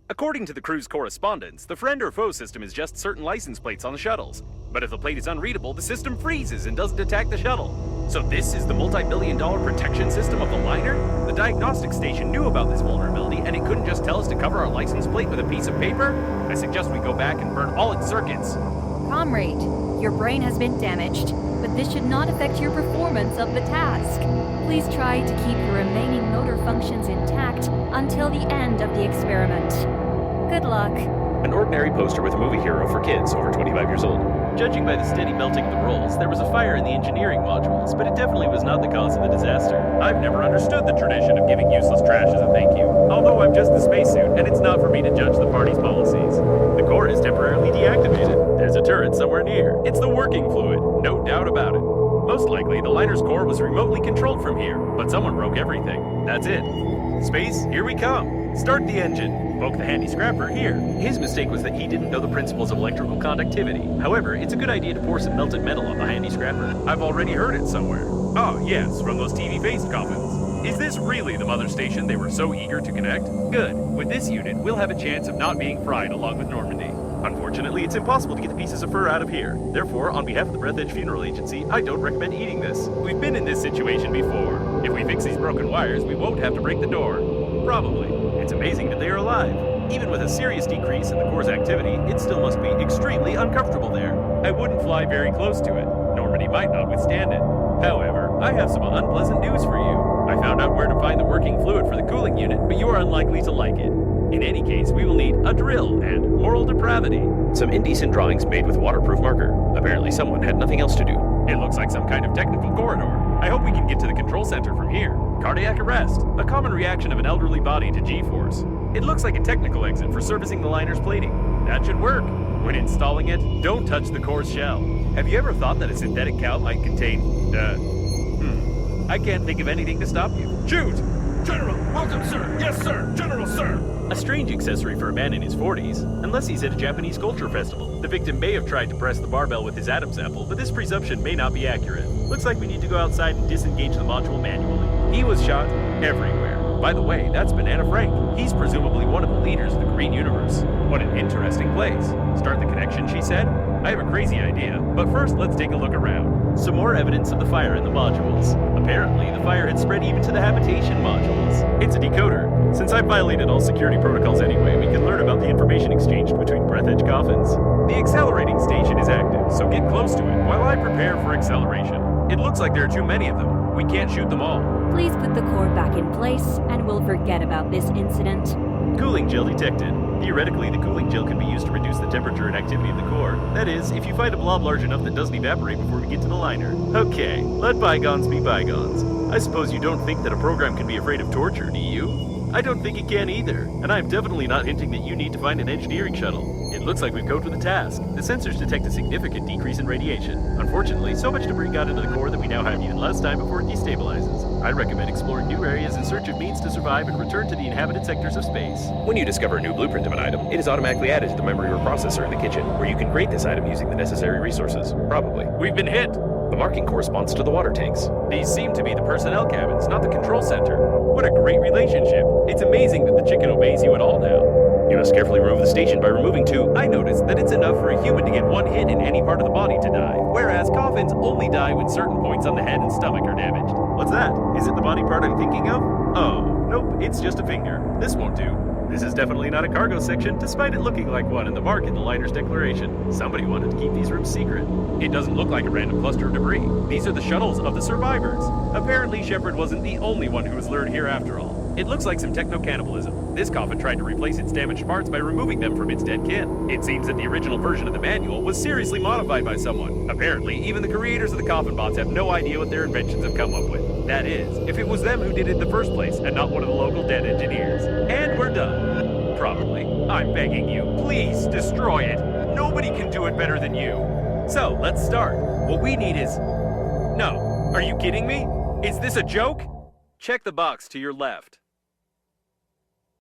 According to the crew's correspondence, the friend or foe system is just certain license plates on the shuttles. But if the plate is unreadable, the system freezes and doesn't attack the shuttle. So this is the multi-billion-dollar protection system of the liner? The diagnostic station knew about this vulnerability, and it couldn't just tell us to cover our license plate with a piece of paper? I suggest we go back and burn all its circuits. Comrade, your brain has been damaged, but this should not affect your performance of the task. Please try to keep your remaining motor functions intact until the end of the experiment. Good luck. An ordinary poster with a movie hero for kids over 25 years old. Judging by the steady melting of the rolls, there was a fire in the engineering modules, but it definitely was not the cause of the disaster. I've never understood the tradition of giving useless trash as a thank you. Although I'm just the spacesuit, and it's not for me to judge the party's policies. The core is temporarily deactivated. There's a turret somewhere near. It's the working fluid, no doubt about it. Most likely, the liner's core was remotely controlled from here, but someone broke everything. That's it. Space, here we come. Start the engine. Poke the handy scrapper here. His mistake was that he didn't know the principles of electrical conductivity. However, it's a good idea to pour some melted metal on the handy scrapper. I've already heard it somewhere. Oh, yes, from those TV-faced coffins. Is this really the mother station they were so eager to connect? Good. With this unit, we'll have a chance of not being fried along with Normandy. Unfortunately, it's impossible to get the pieces of fur out of here. Therefore, on behalf of the Breathedge Funeral Agency, I don't recommend eating this. We've been in this situation before. If we fix these broken wires, we won't have to break the door. Probably. It's amazing that they are alive. Even with a serious decrease in the core's activity, it still must be extremely uncomfortable there. I wouldn't fly very close to it. Normandy might not withstand it. However, I have some unpleasant news for you. I found out where to find the working fluid for the cooling unit, but you are unlikely to like it. In any case, we will need a drill and moral depravity. Some indecent drawings made with waterproof marker. Apparently someone had nothing else to do. It looks like some kind of technical corridor. I hope we can get to the control center from here. Cardiac arrest, a common reaction of an elderly body to G-force. It looks like a technical exit for servicing the liner's plating. That should work. When installing it, don't touch the core's shell. Have you ever thought that a synthetic cow might contain, I can't think of anything to stop you. Shoot! General, welcome, sir. Yes, sir. General, sir. A strange accessory for a man in his 40s, unless he's at a Japanese culture festival. The victim may have tried to press the barbell with his Adam's apple, but this presumption may not be accurate. Looks like we need to go outside and disengage the module manually. He was shot everywhere. By the way, that's Banana Frank. He's presumably one of the leaders of the Green Universe. What an interesting place. Start the connection, she said? I have a crazy idea, but first let's take a look around. Some more evidence of the fire in the modules. Apparently, the fire had spread even to the habitation modules. It's a decoder. Since I've violated all security protocols anyway, we can learn about the information exchanged between Breathedge coffins. The accelerating station is active, so get close to it while I prepare for acceleration. It looks like there are too many of them. We can't shoot them all. Please put the core back in place, and we'll forget about this incident. Cooling gel detected. Theoretically, the cooling gel can be used to reduce the temperature and activity of the core. That is, if you find a blob large enough that doesn't evaporate before we get to the liner. Okay, let bygones be bygones. I suppose you don't think that a program can be afraid of torture, do you? I don't think it can either, and I'm definitely not hinting that you need to find an engineering shuttle. It looks like we've coped with the task. The sensors detect a significant decrease in radiation. Unfortunately, so much debris got into the core that we now have even less time before it destabilizes. I recommend exploring new areas in search of means to survive and return to the inhabited sectors of space. When you discover a new blueprint of an item, it is automatically added to the memory reprocessor in the kitchen, where you can create this item using the necessary resources. Probably. We've been hit. The marking corresponds to the water tanks. These seem to be the personnel cabins, not the control center. What a great relationship. It's amazing that the chicken obeys you at all now. You must carefully remove the station by removing two. I noticed that it's enough for a human to get one hit in any part of the body to die, whereas coffins only die when certain points on the head and stomach are damaged. What's that? Is it the body part I'm thinking of? Oh, nope, it's just a finger. This won't do. This is definitely not a cargo section, despite it looking like one in the mark in the liner's declaration. Somebody wanted to keep these rooms secret. It doesn't look like a random cluster of debris. These are the shuttles of the survivors. Apparently, Shepard wasn't the only one who was lured here after all. It looks like some techno-cannibalism. This coffin tried to replace its damaged parts by removing them from its dead kin. It seems that the original version of the manual was seriously modified by someone. Apparently, even the creators of the coffin bots have no idea what their inventions have come up with. That is, if it was them who did it in the first place and not one of the local dead engineers. And we're done. Probably. I'm begging you, please destroy it. Nobody can do it better than you. So, let's start. What we need is... No. Are you kidding me? Is this a joke? Check the box to your left.